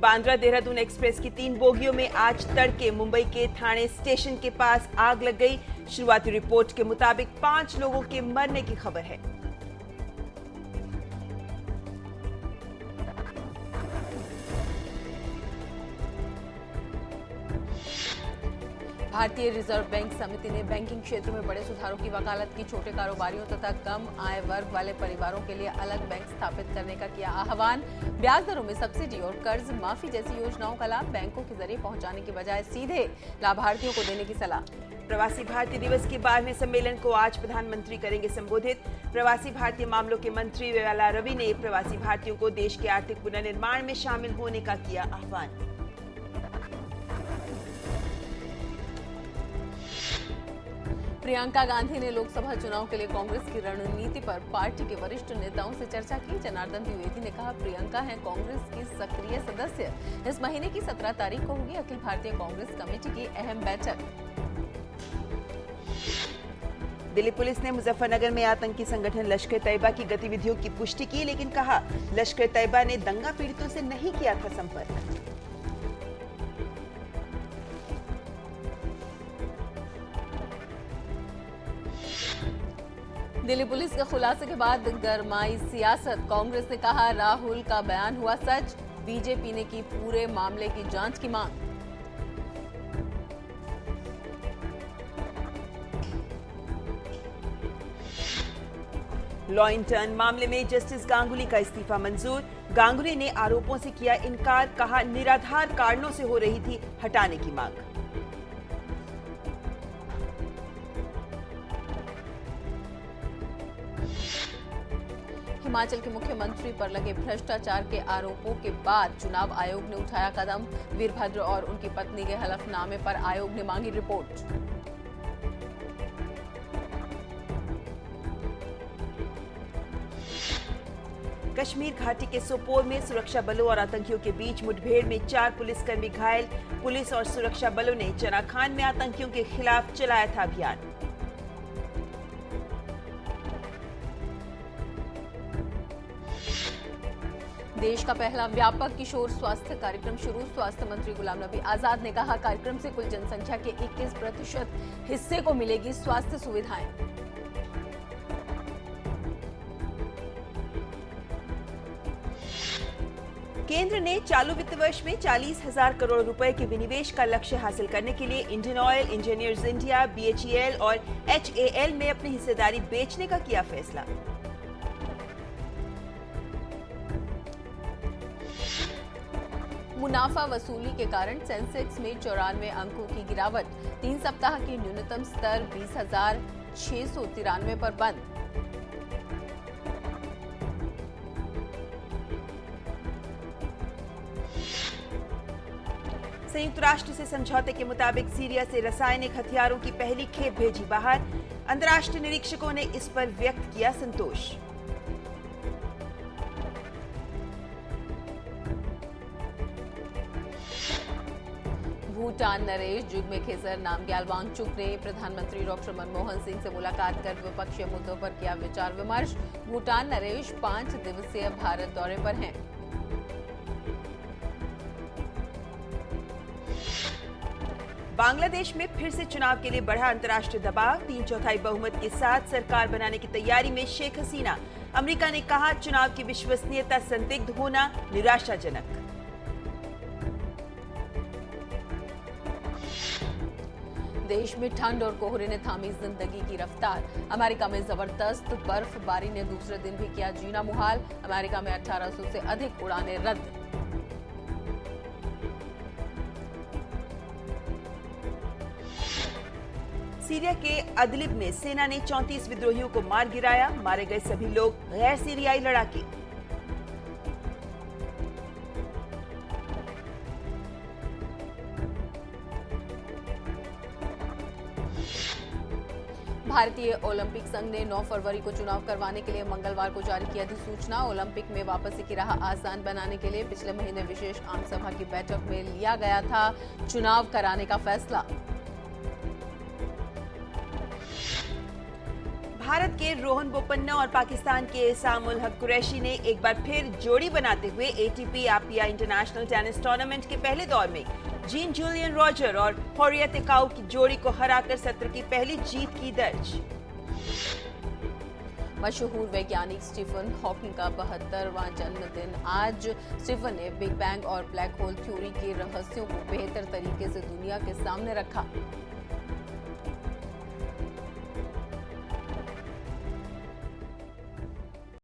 Bandra Dehradun express की 3 बोगियों में आज तड़के मुंबई के ठाणे स्टेशन के पास आग लग गई। शुरुआती रिपोर्ट के मुताबिक 5 लोगों के मरने की खबर है। भारतीय रिजर्व बैंक समिति ने बैंकिंग क्षेत्र में बड़े सुधारों की वकालत की। छोटे कारोबारियों तथा कम आय वर्ग वाले परिवारों के लिए अलग बैंक स्थापित करने का किया आह्वान। ब्याज दरों में सब्सिडी और कर्ज माफी जैसी योजनाओं का लाभ बैंकों के जरिए पहुंचाने की बजाय सीधे लाभार्थियों को देने की सलाह। प्रवासी भारतीय दिवस के 12वें सम्मेलन को आज प्रधानमंत्री करेंगे संबोधित। प्रवासी भारतीय मामलों के मंत्री वेला रवि ने प्रवासी भारतीयों को देश के आर्थिक पुनर्निर्माण में शामिल होने का किया आह्वान। प्रियंका गांधी ने लोकसभा चुनाव के लिए कांग्रेस की रणनीति पर पार्टी के वरिष्ठ नेताओं से चर्चा की। जनार्दन द्विवेदी ने कहा, प्रियंका हैं कांग्रेस की सक्रिय सदस्य। इस महीने की 17 तारीख को होगी अखिल भारतीय कांग्रेस कमेटी की अहम बैठक। दिल्ली पुलिस ने मुजफ्फरनगर में आतंकी संगठन लश्कर तैयबा की गतिविधियों की पुष्टि की, लेकिन कहा लश्कर तैयबा ने दंगा पीड़ितों से नहीं किया था संपर्क। दिल्ली पुलिस के खुलासे के बाद गरमाई सियासत। कांग्रेस ने कहा राहुल का बयान हुआ सच। बीजेपी ने की पूरे मामले की जांच की मांग। लॉ इन टर्न मामले में जस्टिस गांगुली का इस्तीफा मंजूर। गांगुली ने आरोपों से किया इनकार, कहा निराधार कारणों से हो रही थी हटाने की मांग। हिमाचल के मुख्यमंत्री पर लगे भ्रष्टाचार के आरोपों के बाद चुनाव आयोग ने उठाया कदम। वीरभद्र और उनकी पत्नी के हलफनामे पर आयोग ने मांगी रिपोर्ट। कश्मीर घाटी के सोपोर में सुरक्षा बलों और आतंकियों के बीच मुठभेड़ में 4 पुलिसकर्मी घायल। पुलिस और सुरक्षा बलों ने चनाखान में आतंकियों के खिलाफ चलाया था अभियान। देश का पहला व्यापक किशोर स्वास्थ्य कार्यक्रम शुरू। स्वास्थ्य मंत्री गुलाम नबी आजाद ने कहा, कार्यक्रम से कुल जनसंख्या के 21% हिस्से को मिलेगी स्वास्थ्य सुविधाएं। केंद्र ने चालू वित्त वर्ष में 40,000 करोड़ रुपए के विनिवेश का लक्ष्य हासिल करने के लिए Indian oil, engineers India, BHEL और HAL में अपनी हिस्सेदारी बेचने का किया फैसला। मुनाफा वसूली के कारण सेंसेक्स में 94 अंकों की गिरावट। 3 सप्ताह की न्यूनतम स्तर 20,693 पर बंद। संयुक्त राष्ट्र से समझौते के मुताबिक सीरिया से रासायनिक हथियारों की पहली खेप भेजी बाहर। अंतर्राष्ट्रीय निरीक्षकों ने इस पर व्यक्त किया संतोष। भूटान नरेश जुग्मे खेसर नामग्याल वांगचुक ने प्रधानमंत्री डॉक्टर मनमोहन सिंह से मुलाकात कर द्विपक्षीय मुद्दों पर किया विचार विमर्श। भूटान नरेश 5 दिवसीय भारत दौरे पर हैं। बांग्लादेश में फिर से चुनाव के लिए बढ़ा अंतर्राष्ट्रीय दबाव। 3/4 बहुमत के साथ सरकार बनाने की तैयारी में शेख हसीना। अमेरिका ने कहा चुनाव की विश्वसनीयता संदिग्ध होना निराशाजनक। देश में ठंड और कोहरे ने थामी जिंदगी की रफ्तार। अमेरिका में जबरदस्त बर्फबारी ने दूसरे दिन भी किया जीना मुहाल। अमेरिका में 1800 से अधिक उड़ानें रद्द। सीरिया के अदलिब में सेना ने 34 विद्रोहियों को मार गिराया। मारे गए सभी लोग गैर सीरियाई लड़ाके। भारतीय ओलंपिक संघ ने 9 फरवरी को चुनाव करवाने के लिए मंगलवार को जारी की अधिसूचना। ओलंपिक में वापसी की राह आसान बनाने के लिए पिछले महीने विशेष आम सभा की बैठक में लिया गया था चुनाव कराने का फैसला। भारत के रोहन बोपन्ना और पाकिस्तान के सामुल हक कुरैशी ने एक बार फिर जोड़ी बनाते हुए ATP APIA international tennis tournament के पहले दौर में जीन जूलियन रॉजर और होरिया टेकाउ की जोड़ी को हराकर सत्र की पहली जीत की दर्ज। मशहूर वैज्ञानिक स्टीफन हॉकिंग का 72वां जन्मदिन आज। स्टीफन ने बिग बैंग और ब्लैक होल थ्योरी के रहस्यों को बेहतर तरीके से दुनिया के सामने रखा।